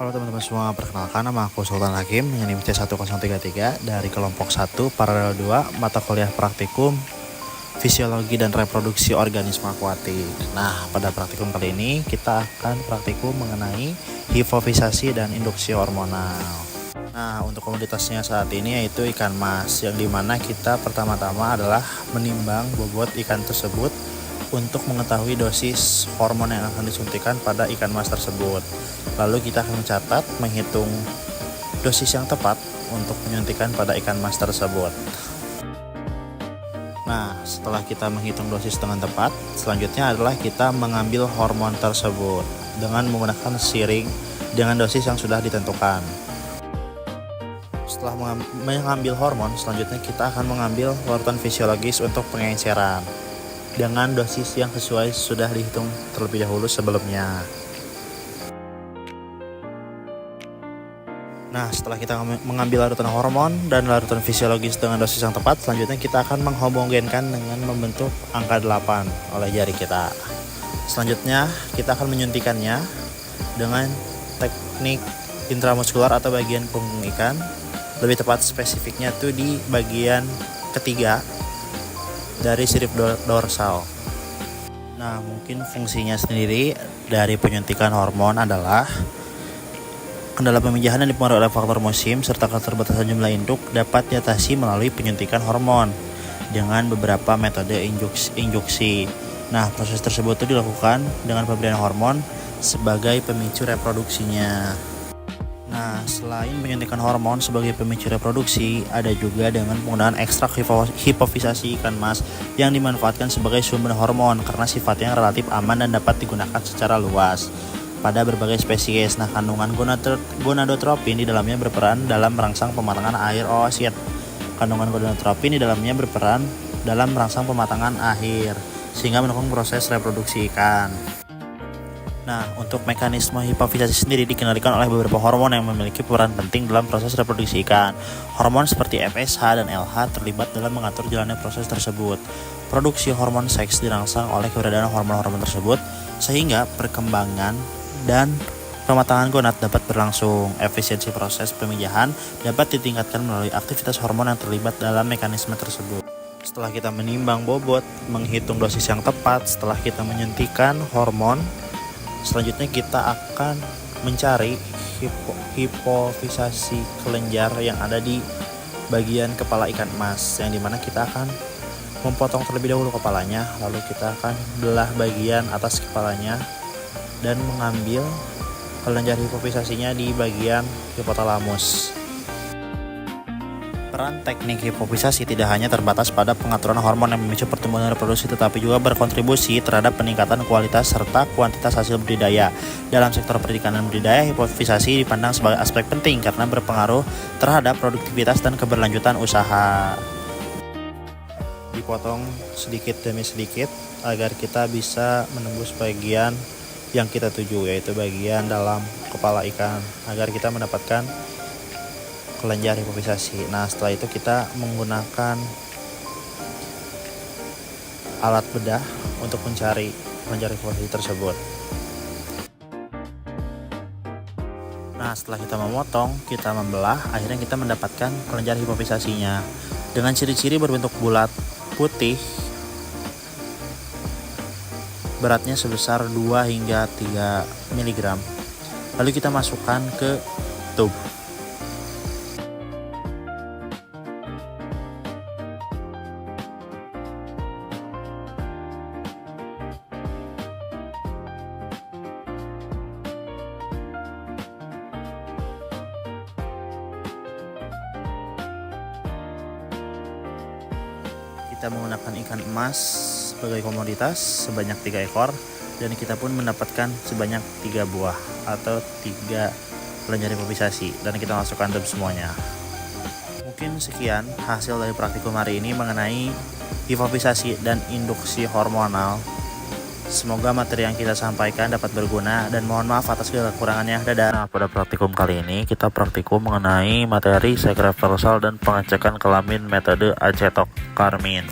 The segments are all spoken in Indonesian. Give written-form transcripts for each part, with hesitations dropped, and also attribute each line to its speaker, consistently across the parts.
Speaker 1: Halo teman-teman semua, perkenalkan nama aku Sultan Hakim dengan NIM C1033 dari kelompok 1 paralel 2 mata kuliah praktikum fisiologi dan reproduksi organisme akuatik. Nah, pada praktikum kali ini kita akan praktikum mengenai hipofisasi dan induksi hormonal. Nah, untuk komoditasnya saat ini yaitu ikan mas, yang dimana kita pertama-tama adalah menimbang bobot ikan tersebut untuk mengetahui dosis hormon yang akan disuntikan pada ikan mas tersebut. Lalu kita akan mencatat, menghitung dosis yang tepat untuk menyuntikan pada ikan mas tersebut. Nah, setelah kita menghitung dosis dengan tepat, selanjutnya adalah kita mengambil hormon tersebut dengan menggunakan siring dengan dosis yang sudah ditentukan. Setelah mengambil hormon, selanjutnya kita akan mengambil larutan fisiologis untuk pengenceran dengan dosis yang sesuai sudah dihitung terlebih dahulu sebelumnya. Nah, setelah kita mengambil larutan hormon dan larutan fisiologis dengan dosis yang tepat, selanjutnya kita akan menghomogenkan dengan membentuk angka 8 oleh jari kita. Selanjutnya, kita akan menyuntikannya dengan teknik intramuskular atau bagian punggung ikan. Lebih tepat spesifiknya tuh di bagian ketiga dari sirip dorsal. Nah, mungkin fungsinya sendiri dari penyuntikan hormon adalah kendala pemijahan yang dipengaruhi oleh faktor musim serta keterbatasan jumlah induk dapat diatasi melalui penyuntikan hormon dengan beberapa metode induksi. Nah, proses tersebut itu dilakukan dengan pemberian hormon sebagai pemicu reproduksinya. Nah, selain penyuntikan hormon sebagai pemicu reproduksi, ada juga dengan penggunaan ekstrak hipofisasi ikan mas yang dimanfaatkan sebagai sumber hormon karena sifatnya relatif aman dan dapat digunakan secara luas pada berbagai spesies. Nah, kandungan gonadotropin di dalamnya berperan dalam merangsang pematangan air oosit. Kandungan gonadotropin di dalamnya berperan dalam merangsang pematangan air sehingga mendukung proses reproduksi ikan. Nah, untuk mekanisme hipofisasi sendiri dikendalikan oleh beberapa hormon yang memiliki peran penting dalam proses reproduksi ikan. Hormon seperti FSH dan LH terlibat dalam mengatur jalannya proses tersebut. Produksi hormon seks dirangsang oleh keberadaan hormon-hormon tersebut, sehingga perkembangan dan pematangan gonad dapat berlangsung. Efisiensi proses pemijahan dapat ditingkatkan melalui aktivitas hormon yang terlibat dalam mekanisme tersebut. Setelah kita menimbang bobot, menghitung dosis yang tepat, setelah kita menyuntikan hormon, selanjutnya kita akan mencari hipofisasi kelenjar yang ada di bagian kepala ikan emas, yang dimana kita akan memotong terlebih dahulu kepalanya, lalu kita akan belah bagian atas kepalanya dan mengambil kelenjar hipofisasinya di bagian hipotalamus. Peran teknik hipofisasi tidak hanya terbatas pada pengaturan hormon yang memicu pertumbuhan dan reproduksi, tetapi juga berkontribusi terhadap peningkatan kualitas serta kuantitas hasil budidaya. Dalam sektor perikanan budidaya, hipofisasi dipandang sebagai aspek penting karena berpengaruh terhadap produktivitas dan keberlanjutan usaha. Dipotong sedikit demi sedikit agar kita bisa menembus bagian yang kita tuju, yaitu bagian dalam kepala ikan, agar kita mendapatkan kelenjar hipofisasi. Nah, setelah itu kita menggunakan alat bedah untuk mencari kelenjar hipofisasi tersebut. Nah, setelah kita memotong, kita membelah, akhirnya kita mendapatkan kelenjar hipofisasinya dengan ciri-ciri berbentuk bulat putih, beratnya sebesar 2 hingga 3 mg. Lalu kita masukkan ke tub. Kita menggunakan ikan emas sebagai komoditas sebanyak 3 ekor, dan kita pun mendapatkan sebanyak 3 buah atau 3 kelenjar hipofisasi, dan kita masukkan dalam semuanya. Mungkin sekian hasil dari praktikum hari ini mengenai hipofisasi dan induksi hormonal. Semoga materi yang kita sampaikan dapat berguna dan mohon maaf atas segala kekurangannya. Dadah. Nah, pada praktikum kali ini kita praktikum mengenai materi seks reversal dan pengecekan kelamin metode acetokarmin.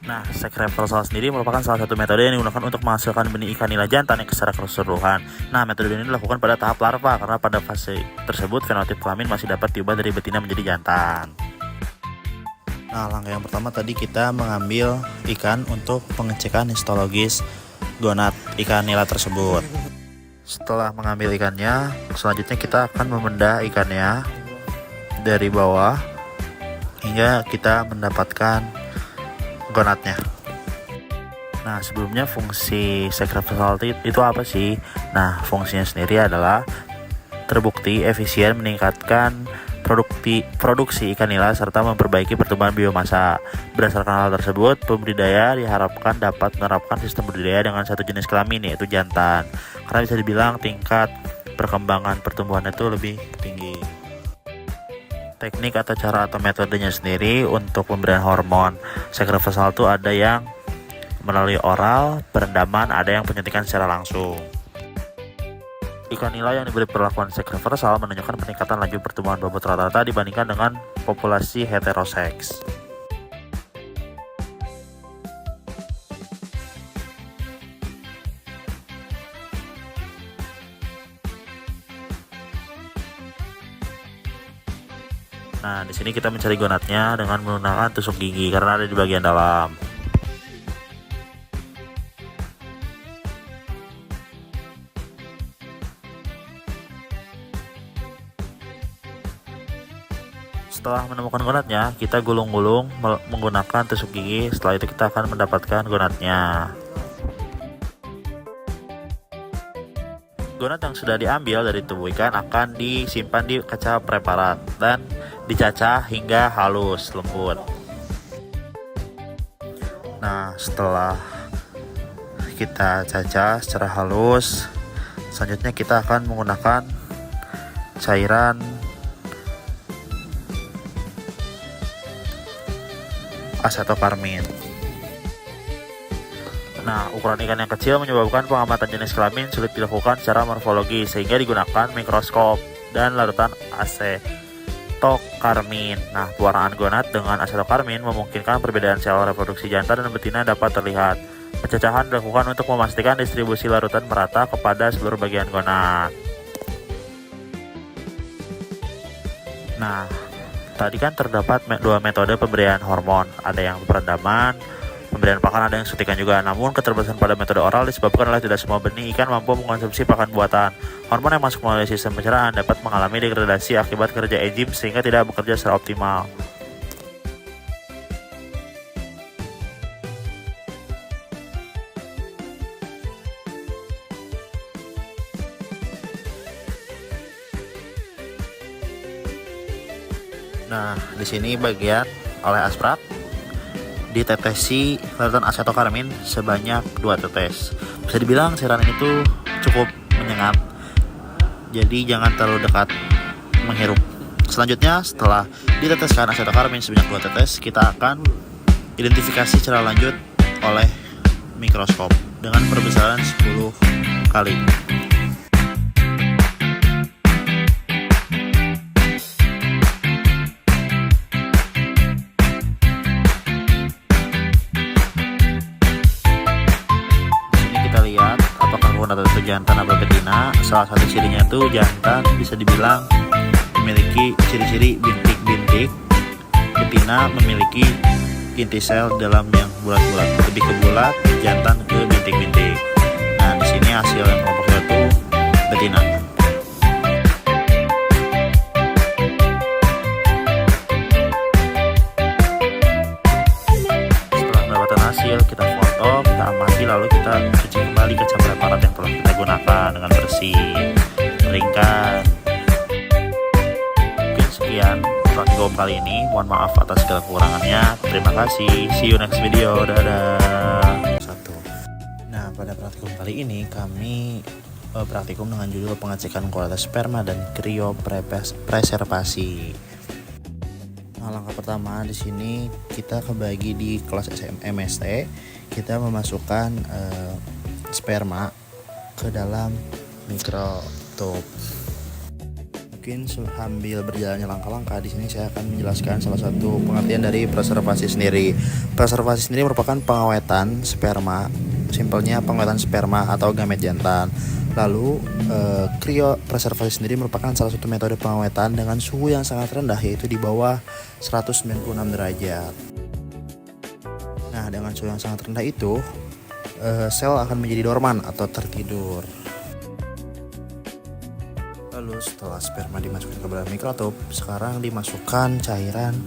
Speaker 1: Nah, seks reversal sendiri merupakan salah satu metode yang digunakan untuk menghasilkan benih ikan nila jantan yang secara keseluruhan. Nah, metode ini dilakukan pada tahap larva karena pada fase tersebut fenotip kelamin masih dapat diubah dari betina menjadi jantan. Nah, langkah yang pertama tadi kita mengambil ikan untuk pengecekan histologis gonad ikan nila tersebut. Setelah mengambil ikannya, selanjutnya kita akan membedah ikannya dari bawah hingga kita mendapatkan gonadnya. Nah, sebelumnya fungsi seks reversal itu apa sih? Nah, fungsinya sendiri adalah terbukti efisien meningkatkan produksi ikan nila serta memperbaiki pertumbuhan biomasa. Berdasarkan hal tersebut, pembudidaya diharapkan dapat menerapkan sistem budidaya dengan satu jenis kelamin, yaitu jantan, karena bisa dibilang tingkat perkembangan pertumbuhan itu lebih tinggi. Teknik atau cara atau metodenya sendiri untuk pemberian hormon seks reversal itu ada yang melalui oral, perendaman, ada yang penyuntikan secara langsung. Ikan nila yang diberi perlakuan seks reversal menunjukkan peningkatan laju pertumbuhan bobot rata-rata dibandingkan dengan populasi heteroseks. Nah, di sini kita mencari gonadnya dengan menggunakan tusuk gigi karena ada di bagian dalam. Setelah menemukan gonadnya, kita gulung-gulung menggunakan tusuk gigi. Setelah itu kita akan mendapatkan gonadnya. Gonad yang sudah diambil dari tubuh ikan akan disimpan di kaca preparat dan dicacah hingga halus lembut. Nah, setelah kita cacah secara halus, selanjutnya kita akan menggunakan cairan asetokarmin. Nah, ukuran ikan yang kecil menyebabkan pengamatan jenis kelamin sulit dilakukan secara morfologi sehingga digunakan mikroskop dan larutan asetokarmin. Nah, pewarnaan gonad dengan asetokarmin memungkinkan perbedaan sel reproduksi jantan dan betina dapat terlihat. Pencacahan dilakukan untuk memastikan distribusi larutan merata kepada seluruh bagian gonad. Nah, tadi kan terdapat dua metode pemberian hormon, ada yang perendaman, pemberian pakan, ada yang suntikan juga. Namun keterbatasan pada metode oral disebabkan oleh tidak semua benih ikan mampu mengkonsumsi pakan buatan. Hormon yang masuk melalui sistem pencernaan dapat mengalami degradasi akibat kerja enzim sehingga tidak bekerja secara optimal. Nah, di sini bagian oleh asprak ditetesi larutan asetokarmin sebanyak 2 tetes. Bisa dibilang cairan ini tuh cukup menyengat, jadi jangan terlalu dekat menghirup. Selanjutnya, setelah diteteskan asetokarmin sebanyak 2 tetes, kita akan identifikasi secara lanjut oleh mikroskop dengan perbesaran 10 kali. Atau itu jantan atau betina. Salah satu cirinya tuh jantan bisa dibilang memiliki ciri-ciri bintik-bintik, betina memiliki inti sel dalam yang bulat-bulat, lebih ke bulat, jantan ke bintik-bintik. Nah, di sini hasil yang kelompoknya tuh betina. Setelah mendapatkan hasil, kita foto, kita amati, lalu kita cuci kembali kaca preparat yang telah kita gunakan dengan bersih, keringkan. Mungkin sekian praktikum kali ini, mohon maaf atas segala kekurangannya. Terima kasih, see you next video, dadah. Nah, pada praktikum kali ini kami praktikum dengan judul pengecekan kualitas sperma dan kriopreservasi. Nah, langkah pertama di sini kita kebagi di kelas MST. Kita memasukkan sperma ke dalam mikrotub. Mungkin sambil berjalannya langkah-langkah, di sini saya akan menjelaskan salah satu pengertian dari preservasi sendiri. Preservasi sendiri merupakan pengawetan sperma, simpelnya pengawetan sperma atau gamet jantan. Lalu kriopreservasi sendiri merupakan salah satu metode pengawetan dengan suhu yang sangat rendah, yaitu di bawah 196 derajat. Nah, dengan suhu yang sangat rendah itu, sel akan menjadi dorman atau tertidur. Lalu setelah sperma dimasukkan ke dalam mikrotub, sekarang dimasukkan cairan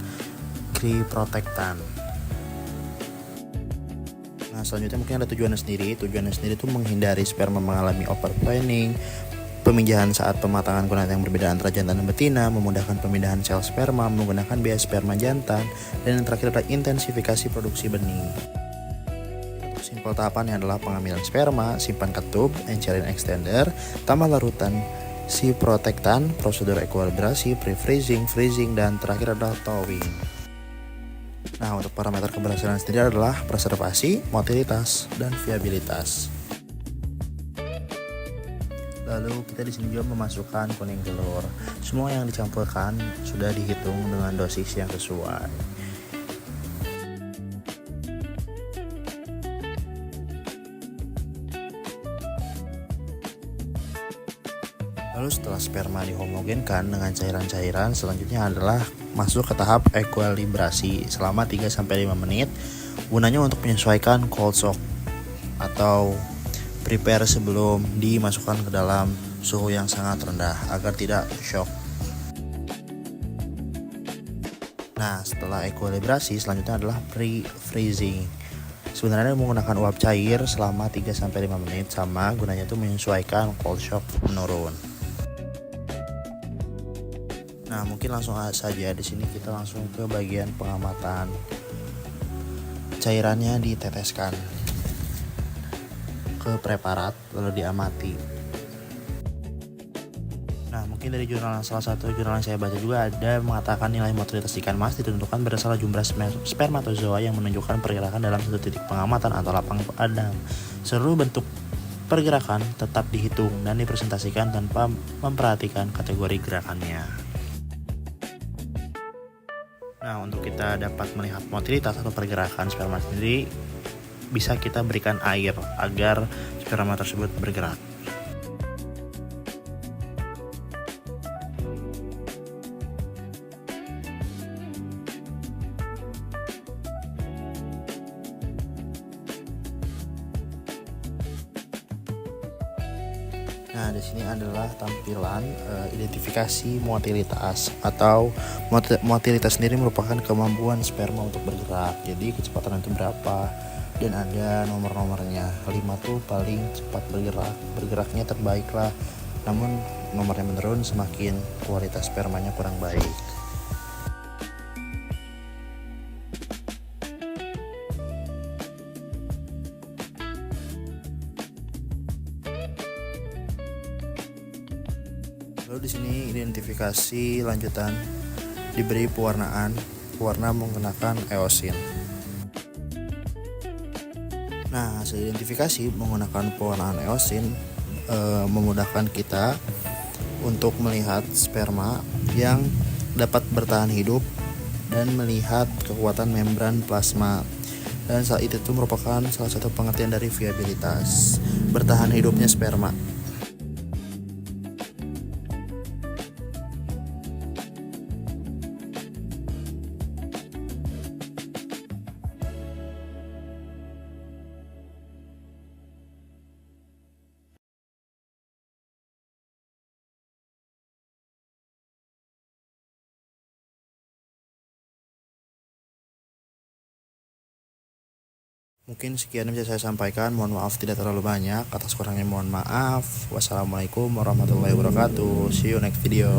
Speaker 1: cryoprotektan. Nah, selanjutnya mungkin ada tujuannya sendiri. Tujuannya sendiri itu menghindari sperma mengalami overplanning, pemindahan saat pematangan gonad yang berbeda antara jantan dan betina, memudahkan pemindahan sel sperma menggunakan biaya sperma jantan, dan yang terakhir adalah intensifikasi produksi benih. Simpel tahapannya adalah pengambilan sperma, simpan ketup, encerin extender, tambah larutan si protektan, prosedur ekualibrasi, pre-freezing, freezing, dan terakhir adalah thawing. Nah, untuk parameter keberhasilan sendiri adalah preservasi, motilitas, dan viabilitas. Lalu kita di sini juga memasukkan kuning telur. Semua yang dicampurkan sudah dihitung dengan dosis yang sesuai. Lalu setelah sperma dihomogenkan dengan cairan-cairan, selanjutnya adalah masuk ke tahap ekualibrasi selama 3-5 menit. Gunanya untuk menyesuaikan cold shock atau prepare sebelum dimasukkan ke dalam suhu yang sangat rendah agar tidak shock. Nah, setelah ekualibrasi selanjutnya adalah pre-freezing. Sebenarnya menggunakan uap cair selama 3-5 menit, sama gunanya itu menyesuaikan cold shock menurun. Nah, mungkin langsung saja di sini kita langsung ke bagian pengamatan. Cairannya diteteskan ke preparat lalu diamati. Nah, mungkin dari salah satu jurnal yang saya baca juga ada mengatakan nilai motilitas ikan mas ditentukan berdasarkan jumlah spermatozoa yang menunjukkan pergerakan dalam satu titik pengamatan atau lapang padang. Seluruh bentuk pergerakan tetap dihitung dan dipresentasikan tanpa memperhatikan kategori gerakannya. Nah, untuk kita dapat melihat motilitas atau pergerakan sperma sendiri, bisa kita berikan air agar sperma tersebut bergerak. Nah, di sini adalah tampilan identifikasi motilitas atau motilitas sendiri merupakan kemampuan sperma untuk bergerak. Jadi kecepatan itu berapa dan ada nomor-nomornya. 5 tuh paling cepat bergeraknya terbaik lah. Namun nomornya menurun semakin kualitas spermanya kurang baik. Lalu di sini identifikasi lanjutan diberi pewarnaan, warna menggunakan eosin. Nah, hasil identifikasi menggunakan pewarnaan eosin memudahkan kita untuk melihat sperma yang dapat bertahan hidup dan melihat kekuatan membran plasma. Dan saat itu merupakan salah satu pengertian dari viabilitas bertahan hidupnya sperma. Mungkin sekian yang bisa saya sampaikan. Mohon maaf tidak terlalu banyak. Atas kurangnya mohon maaf. Wassalamualaikum warahmatullahi wabarakatuh. See you next video.